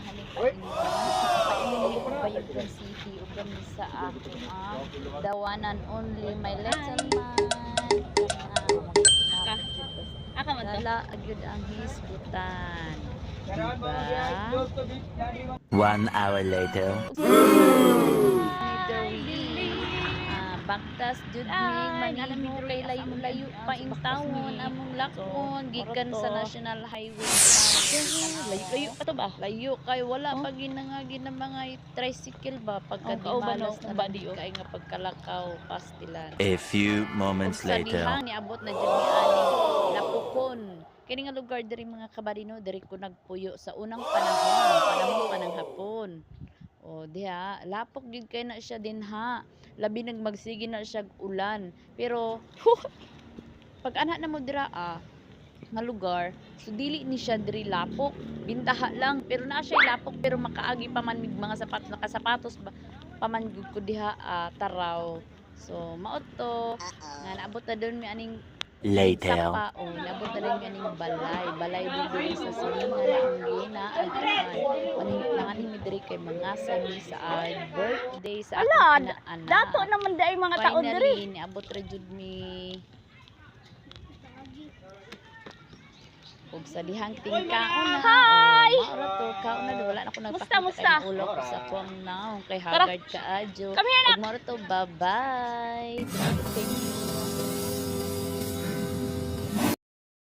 haning painili ko ba yung City ug gani sa ako the one and only my little man Aka man to. dala agyud ang hisgutan diba 1 hour later. baktas jud mi maniho kay layo-layo pa ing tawon among lakon gikan sa National Highway Layo pa to ba? layo kay wala pa ginangagi ng mga tricycle ba pagka kauban dimalas no, na ba lang di, oh. kay nga pagkalakaw pastilan A few moments ug sa later. dihang niabot na jud ni ani napukon kini nga lugar diri mga kabadino diri ko nagpuyo sa unang panahon pa ng hapon o diha lapok gid kay na siya dinha labi nag magsige na siya ulan pero pag ana na mo dira nga lugar so dili ni siya diri lapok bintaha lang pero naa siya lapok pero makaagi pa man mig mga nakasapatos ba paman gud ko diha taraw so mao to nga naabot na doon mi aning Later. sapa o naabot na rin mi aning balay din diri sa silingan ang gina nanganin mi diri kay mga sami sa birthday sa akong anak Dato naman dai mga tao diri. finally niabot ra jud mi ug sa dihang tingkaon na Hi! maura to kaon na wala na ko Musta, nagpakita musta? kay ulo ko sa kuwang naong kay Tara. Haggard ka adyo Come here na. ug maura to bye bye thank you